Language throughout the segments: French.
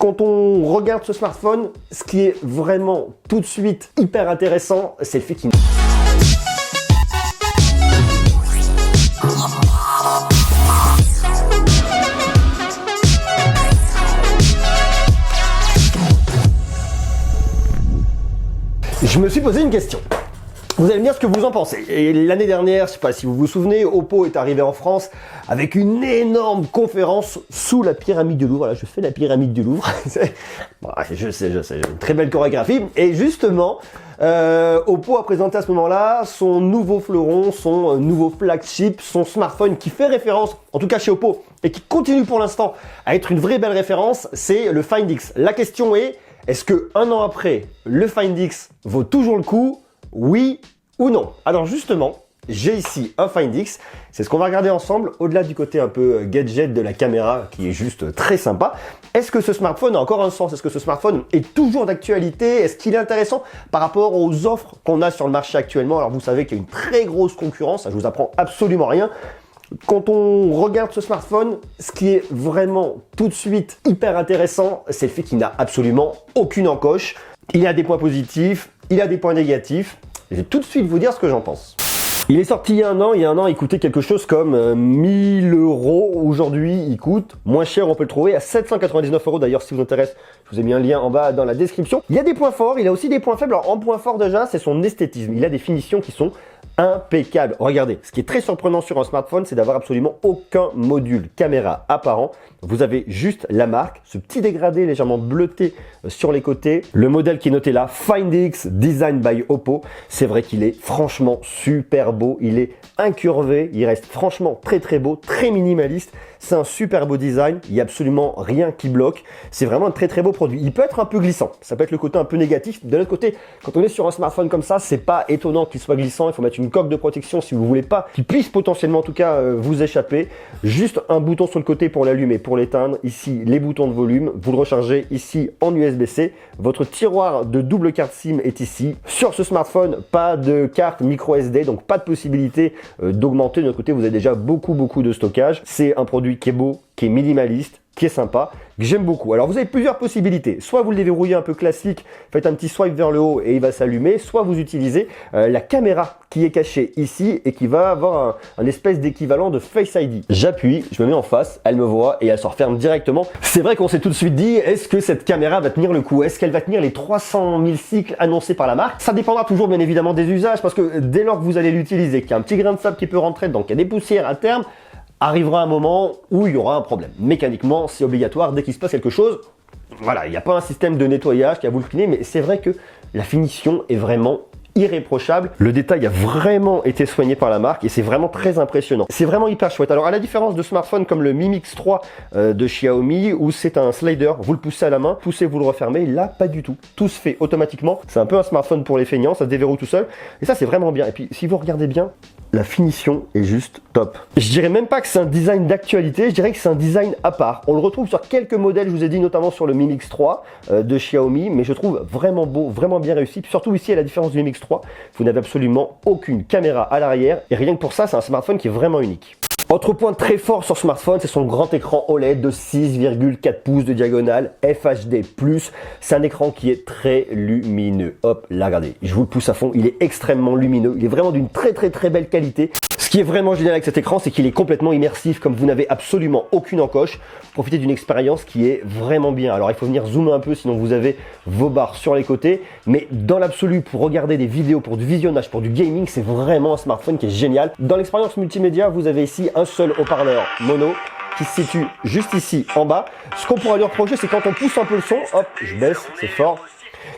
Quand on regarde ce smartphone, ce qui est vraiment tout de suite hyper intéressant, c'est le fait qu'il... Je me suis posé une question. Vous allez me dire ce que vous en pensez. Et l'année dernière, je ne sais pas si vous vous souvenez, Oppo est arrivé en France avec une énorme conférence sous la pyramide du Louvre. Voilà, je fais la pyramide du Louvre. Je sais, une très belle chorégraphie. Et justement, Oppo a présenté à ce moment-là son nouveau fleuron, son nouveau flagship, son smartphone qui fait référence, en tout cas chez Oppo, et qui continue pour l'instant à être une vraie belle référence, c'est le Find X. La question est-ce que un an après, le Find X vaut toujours le coup? Oui ou non? Alors justement, j'ai ici un Find X, c'est ce qu'on va regarder ensemble, au-delà du côté un peu gadget de la caméra qui est juste très sympa. Est-ce que ce smartphone a encore un sens? Est-ce que ce smartphone est toujours d'actualité? Est-ce qu'il est intéressant par rapport aux offres qu'on a sur le marché actuellement? Alors vous savez qu'il y a une très grosse concurrence, ça je vous apprends absolument rien. Quand on regarde ce smartphone, ce qui est vraiment tout de suite hyper intéressant, c'est le fait qu'il n'a absolument aucune encoche. Il a des points positifs, il a des points négatifs. Je vais tout de suite vous dire ce que j'en pense. Il est sorti il y a un an, il coûtait quelque chose comme 1000 €. Aujourd'hui, il coûte moins cher, on peut le trouver à 799 €. D'ailleurs, si ça vous intéresse, je vous ai mis un lien en bas dans la description. Il y a des points forts, il a aussi des points faibles. Alors, en point fort déjà, c'est son esthétisme. Il a des finitions qui sont impeccable. Regardez, ce qui est très surprenant sur un smartphone, c'est d'avoir absolument aucun module caméra apparent. Vous avez juste la marque, ce petit dégradé légèrement bleuté sur les côtés. Le modèle qui est noté là, Find X Design by Oppo. C'est vrai qu'il est franchement super beau. Il est incurvé, il reste franchement très beau, très minimaliste. C'est un super beau design, il n'y a absolument rien qui bloque. C'est vraiment un très beau produit. Il peut être un peu glissant, ça peut être le côté un peu négatif. De l'autre côté, quand on est sur un smartphone comme ça, c'est pas étonnant qu'il soit glissant. Il faut mettre une coque de protection si vous voulez pas qu'il puisse potentiellement en tout cas vous échapper. Juste un bouton sur le côté pour l'allumer, pour l'éteindre. Ici, les boutons de volume. Vous le rechargez ici en USB-C. Votre tiroir de double carte SIM est ici. Sur ce smartphone, pas de carte micro SD, donc pas de possibilité d'augmenter. De notre côté, vous avez déjà beaucoup de stockage. C'est un produit qui est beau, qui est minimaliste, qui est sympa, que j'aime beaucoup. Alors vous avez plusieurs possibilités. Soit vous le déverrouillez un peu classique, faites un petit swipe vers le haut et il va s'allumer. Soit vous utilisez la caméra qui est cachée ici et qui va avoir un espèce d'équivalent de Face ID. J'appuie, je me mets en face, elle me voit et elle se referme directement. C'est vrai qu'on s'est tout de suite dit, est-ce que cette caméra va tenir le coup? Est-ce qu'elle va tenir les 300 000 cycles annoncés par la marque? Ça dépendra toujours bien évidemment des usages, parce que dès lors que vous allez l'utiliser, qu'il y a un petit grain de sable qui peut rentrer dedans, qu'il y a des poussières à terme, arrivera un moment où il y aura un problème. Mécaniquement, c'est obligatoire, dès qu'il se passe quelque chose, voilà, il n'y a pas un système de nettoyage qui va vous le cleaner, mais c'est vrai que la finition est vraiment irréprochable. Le détail a vraiment été soigné par la marque et c'est vraiment très impressionnant. C'est vraiment hyper chouette. Alors à la différence de smartphones comme le Mi Mix 3 de Xiaomi, où c'est un slider, vous le poussez à la main, poussez, vous le refermez, là pas du tout. Tout se fait automatiquement. C'est un peu un smartphone pour les feignants, ça se déverrouille tout seul. Et ça c'est vraiment bien. Et puis si vous regardez bien, la finition est juste top. Je dirais même pas que c'est un design d'actualité, je dirais que c'est un design à part. On le retrouve sur quelques modèles, je vous ai dit notamment sur le Mi Mix 3 de Xiaomi, mais je trouve vraiment beau, vraiment bien réussi. Puis surtout ici, à la différence du Mi Mix 3, vous n'avez absolument aucune caméra à l'arrière et rien que pour ça, c'est un smartphone qui est vraiment unique. Autre point très fort sur ce smartphone, c'est son grand écran OLED de 6,4 pouces de diagonale, FHD+. C'est un écran qui est très lumineux. Hop, là, regardez, je vous le pousse à fond, il est extrêmement lumineux, il est vraiment d'une très belle qualité. Ce qui est vraiment génial avec cet écran, c'est qu'il est complètement immersif, comme vous n'avez absolument aucune encoche. Profitez d'une expérience qui est vraiment bien. Alors il faut venir zoomer un peu, sinon vous avez vos barres sur les côtés. Mais dans l'absolu, pour regarder des vidéos, pour du visionnage, pour du gaming, c'est vraiment un smartphone qui est génial. Dans l'expérience multimédia, vous avez ici un seul haut-parleur mono qui se situe juste ici en bas. Ce qu'on pourra lui reprocher, c'est quand on pousse un peu le son, hop, je baisse, c'est fort.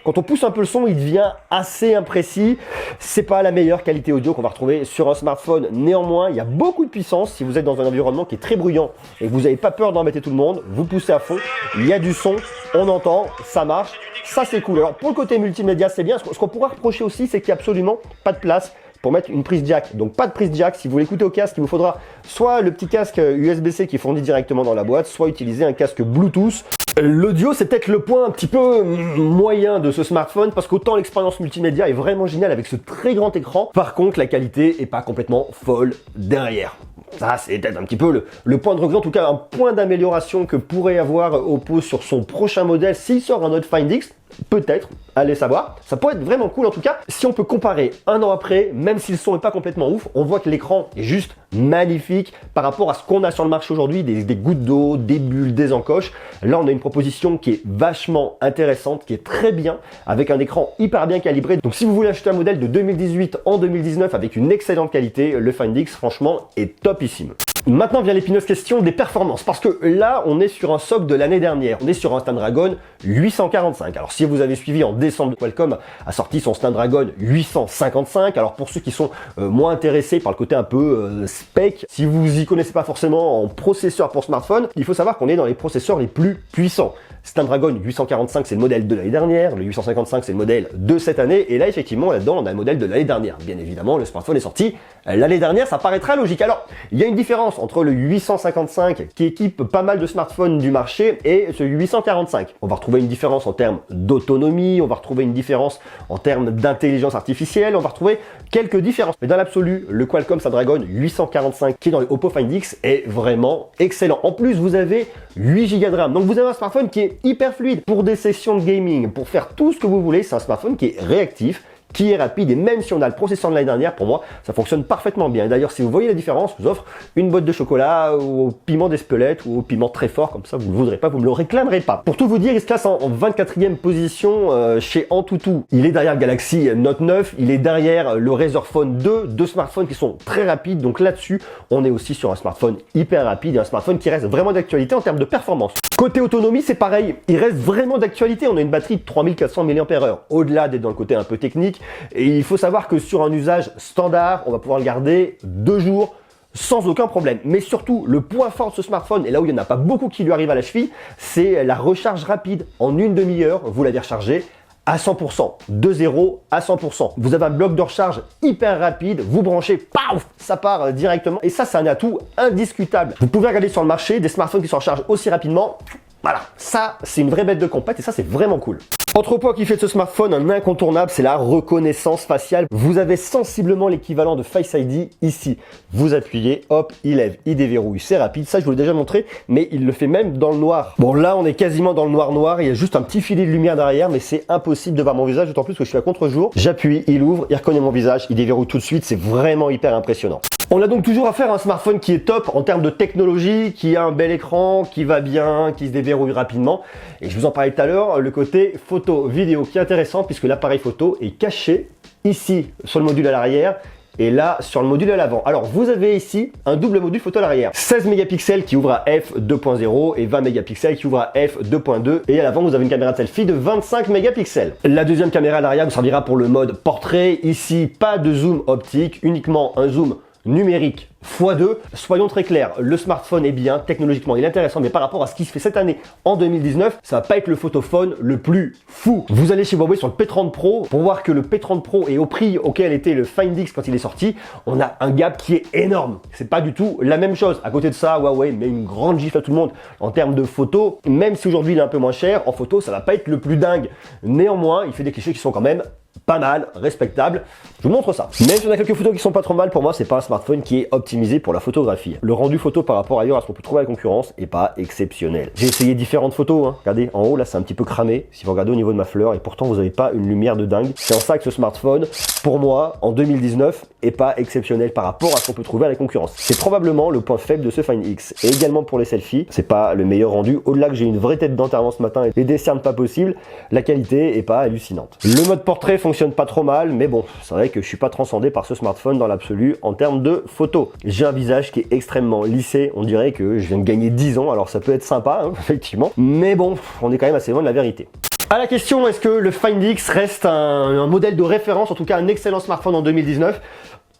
Quand on pousse un peu le son, il devient assez imprécis. C'est pas la meilleure qualité audio qu'on va retrouver sur un smartphone. Néanmoins, il y a beaucoup de puissance. Si vous êtes dans un environnement qui est très bruyant et que vous n'avez pas peur d'embêter tout le monde, vous poussez à fond. Il y a du son, on entend, ça marche. Ça, c'est cool. Alors, pour le côté multimédia, c'est bien. Ce qu'on pourra reprocher aussi, c'est qu'il n'y a absolument pas de place pour mettre une prise jack. Donc pas de prise jack. Si vous voulez écouter au casque, il vous faudra soit le petit casque USB-C qui est fourni directement dans la boîte, soit utiliser un casque Bluetooth. L'audio, c'est peut-être le point un petit peu moyen de ce smartphone, parce qu'autant l'expérience multimédia est vraiment géniale avec ce très grand écran, par contre la qualité est pas complètement folle derrière. Ça, c'est peut-être un petit peu le point de regret, en tout cas un point d'amélioration que pourrait avoir Oppo sur son prochain modèle s'il sort un autre Find X. Peut-être, allez savoir. Ça pourrait être vraiment cool en tout cas. Si on peut comparer un an après, même si le son n'est pas complètement ouf, on voit que l'écran est juste magnifique par rapport à ce qu'on a sur le marché aujourd'hui, des gouttes d'eau, des bulles, des encoches. Là, on a une proposition qui est vachement intéressante, qui est très bien, avec un écran hyper bien calibré. Donc si vous voulez acheter un modèle de 2018 en 2019 avec une excellente qualité, le Find X, franchement, est topissime. Maintenant vient l'épineuse question des performances, parce que là, on est sur un socle de l'année dernière. On est sur un Snapdragon 845. Alors, si vous avez suivi en décembre, Qualcomm a sorti son Snapdragon 855. Alors, pour ceux qui sont moins intéressés par le côté un peu spec, si vous y connaissez pas forcément en processeur pour smartphone, il faut savoir qu'on est dans les processeurs les plus puissants. Snapdragon 845, c'est le modèle de l'année dernière. Le 855, c'est le modèle de cette année. Et là, effectivement, là-dedans, on a le modèle de l'année dernière. Bien évidemment, le smartphone est sorti l'année dernière. Ça paraîtra logique. Alors, il y a une différence entre le 855, qui équipe pas mal de smartphones du marché, et ce 845. On va retrouver une différence en termes d'autonomie. On va retrouver une différence en termes d'intelligence artificielle. On va retrouver quelques différences. Mais dans l'absolu, le Qualcomm Snapdragon 845, qui est dans le Oppo Find X, est vraiment excellent. En plus, vous avez 8 Go de RAM. Donc, vous avez un smartphone qui est hyper fluide pour des sessions de gaming, pour faire tout ce que vous voulez. C'est un smartphone qui est réactif, qui est rapide, et même si on a le processeur de l'année dernière, pour moi, ça fonctionne parfaitement bien. Et d'ailleurs, si vous voyez la différence, je vous offre une boîte de chocolat au piment d'Espelette ou au piment très fort, comme ça vous ne le voudrez pas, vous me le réclamerez pas. Pour tout vous dire, il se classe en 24e position chez Antutu. Il est derrière le Galaxy Note 9, il est derrière le Razer Phone 2, deux smartphones qui sont très rapides. Donc là-dessus, on est aussi sur un smartphone hyper rapide et un smartphone qui reste vraiment d'actualité en termes de performance. Côté autonomie, c'est pareil, il reste vraiment d'actualité. On a une batterie de 3400 mAh. Au-delà d'être dans le côté un peu technique, et il faut savoir que sur un usage standard, on va pouvoir le garder 2 jours sans aucun problème. Mais surtout, le point fort de ce smartphone, et là où il n'y en a pas beaucoup qui lui arrivent à la cheville, c'est la recharge rapide. En une demi-heure, vous l'avez rechargé à 100%, de 0 à 100%. Vous avez un bloc de recharge hyper rapide, vous branchez, paf, ça part directement. Et ça, c'est un atout indiscutable. Vous pouvez regarder sur le marché des smartphones qui se rechargent aussi rapidement. Voilà, ça, c'est une vraie bête de compète et ça, c'est vraiment cool. Autre point qui fait de ce smartphone un incontournable, c'est la reconnaissance faciale. Vous avez sensiblement l'équivalent de Face ID ici. Vous appuyez, hop, il lève, il déverrouille, c'est rapide. Ça, je vous l'ai déjà montré, mais il le fait même dans le noir. Bon, là, on est quasiment dans le noir. Il y a juste un petit filet de lumière derrière, mais c'est impossible de voir mon visage, d'autant plus que je suis à contre-jour. J'appuie, il ouvre, il reconnaît mon visage, il déverrouille tout de suite. C'est vraiment hyper impressionnant. On a donc toujours affaire à un smartphone qui est top en termes de technologie, qui a un bel écran, qui va bien, qui se déverrouille rapidement. Et je vous en parlais tout à l'heure, le côté photo, vidéo qui est intéressant puisque l'appareil photo est caché ici sur le module à l'arrière et là sur le module à l'avant. Alors vous avez ici un double module photo à l'arrière. 16 mégapixels qui ouvre à f2.0 et 20 mégapixels qui ouvre à f2.2 et à l'avant vous avez une caméra de selfie de 25 mégapixels. La deuxième caméra à l'arrière vous servira pour le mode portrait. Ici pas de zoom optique, uniquement un zoom numérique x2. Soyons très clairs, le smartphone est bien, technologiquement il est intéressant, mais par rapport à ce qui se fait cette année en 2019, ça va pas être le photophone le plus fou. Vous allez chez Huawei sur le P30 Pro pour voir que le P30 Pro est au prix auquel était le Find X quand il est sorti. On a un gap qui est énorme. C'est pas du tout la même chose. À côté de ça, Huawei met une grande gifle à tout le monde en termes de photo. Même si aujourd'hui il est un peu moins cher, en photo ça va pas être le plus dingue. Néanmoins, il fait des clichés qui sont quand même pas mal, respectable. Je vous montre ça. Même si on a quelques photos qui sont pas trop mal, pour moi, c'est pas un smartphone qui est optimisé pour la photographie. Le rendu photo par rapport ailleurs à ce qu'on peut trouver à la concurrence est pas exceptionnel. J'ai essayé différentes photos, hein. Regardez, en haut, là, c'est un petit peu cramé. Si vous regardez au niveau de ma fleur, et pourtant, vous n'avez pas une lumière de dingue. C'est en ça que ce smartphone, pour moi, en 2019, est pas exceptionnel par rapport à ce qu'on peut trouver à la concurrence. C'est probablement le point faible de ce Find X. Et également pour les selfies, c'est pas le meilleur rendu. Au-delà que j'ai une vraie tête d'enterrement ce matin et des cernes pas possibles, la qualité est pas hallucinante. Le mode portrait fonctionne pas trop mal, mais bon, c'est vrai que je suis pas transcendé par ce smartphone dans l'absolu en termes de photos. J'ai un visage qui est extrêmement lissé, on dirait que je viens de gagner 10 ans, alors ça peut être sympa, hein, effectivement, mais bon, on est quand même assez loin de la vérité. À la question, est-ce que le Find X reste un modèle de référence, en tout cas un excellent smartphone en 2019 ?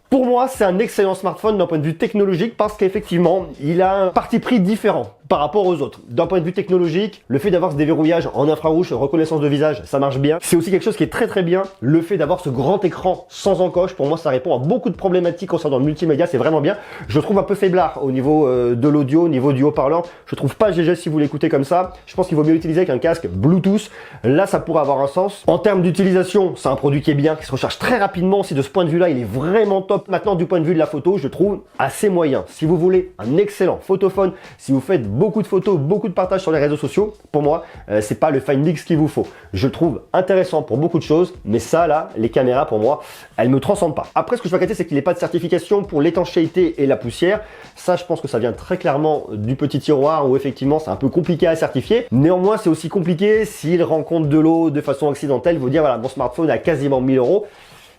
Pour moi, c'est un excellent smartphone d'un point de vue technologique parce qu'effectivement, il a un parti pris différent par rapport aux autres. D'un point de vue technologique, le fait d'avoir ce déverrouillage en infrarouge, reconnaissance de visage, ça marche bien. C'est aussi quelque chose qui est très bien. Le fait d'avoir ce grand écran sans encoche, pour moi, ça répond à beaucoup de problématiques concernant le multimédia. C'est vraiment bien. Je trouve un peu faiblard au niveau de l'audio, au niveau du haut-parlant. Je trouve pas GG si vous l'écoutez comme ça. Je pense qu'il vaut mieux l'utiliser avec un casque Bluetooth. Là, ça pourrait avoir un sens. En termes d'utilisation, c'est un produit qui est bien, qui se recharge très rapidement. Si de ce point de vue-là, il est vraiment top. Maintenant, du point de vue de la photo, je trouve assez moyen. Si vous voulez un excellent photophone, si vous faites beaucoup de photos, beaucoup de partages sur les réseaux sociaux, pour moi, c'est pas le Find X qu'il vous faut. Je le trouve intéressant pour beaucoup de choses, mais ça, là, les caméras, pour moi, elles me transcendent pas. Après, ce que je veux inquiéter, c'est qu'il n'est pas de certification pour l'étanchéité et la poussière. Ça, je pense que ça vient très clairement du petit tiroir où effectivement, c'est un peu compliqué à certifier. Néanmoins, c'est aussi compliqué s'il rencontre de l'eau de façon accidentelle. Vous dire, voilà, mon smartphone a quasiment 1000 €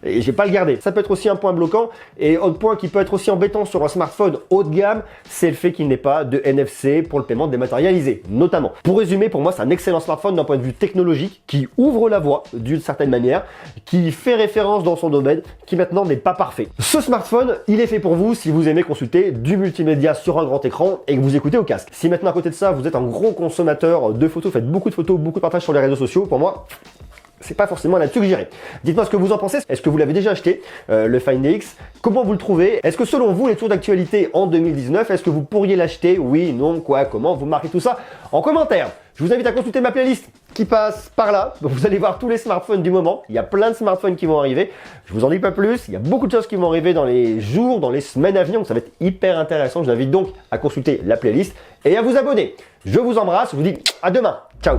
et je vais pas le garder. Ça peut être aussi un point bloquant. Et autre point qui peut être aussi embêtant sur un smartphone haut de gamme, c'est le fait qu'il n'ait pas de NFC pour le paiement dématérialisé, notamment. Pour résumer, pour moi, c'est un excellent smartphone d'un point de vue technologique qui ouvre la voie d'une certaine manière, qui fait référence dans son domaine, qui maintenant n'est pas parfait. Ce smartphone, il est fait pour vous si vous aimez consulter du multimédia sur un grand écran et que vous écoutez au casque. Si maintenant à côté de ça, vous êtes un gros consommateur de photos, faites beaucoup de photos, beaucoup de partages sur les réseaux sociaux, pour moi, c'est pas forcément là-dessus que j'irai. Dites-moi ce que vous en pensez. Est-ce que vous l'avez déjà acheté, le Find X? Comment vous le trouvez? Est-ce que selon vous, les tours d'actualité en 2019, est-ce que vous pourriez l'acheter? Oui, non, quoi, comment? Vous marquez tout ça en commentaire. Je vous invite à consulter ma playlist qui passe par là. Donc vous allez voir tous les smartphones du moment. Il y a plein de smartphones qui vont arriver. Je vous en dis pas plus. Il y a beaucoup de choses qui vont arriver dans les jours, dans les semaines à venir. Donc ça va être hyper intéressant. Je vous invite donc à consulter la playlist et à vous abonner. Je vous embrasse. Je vous dis à demain. Ciao.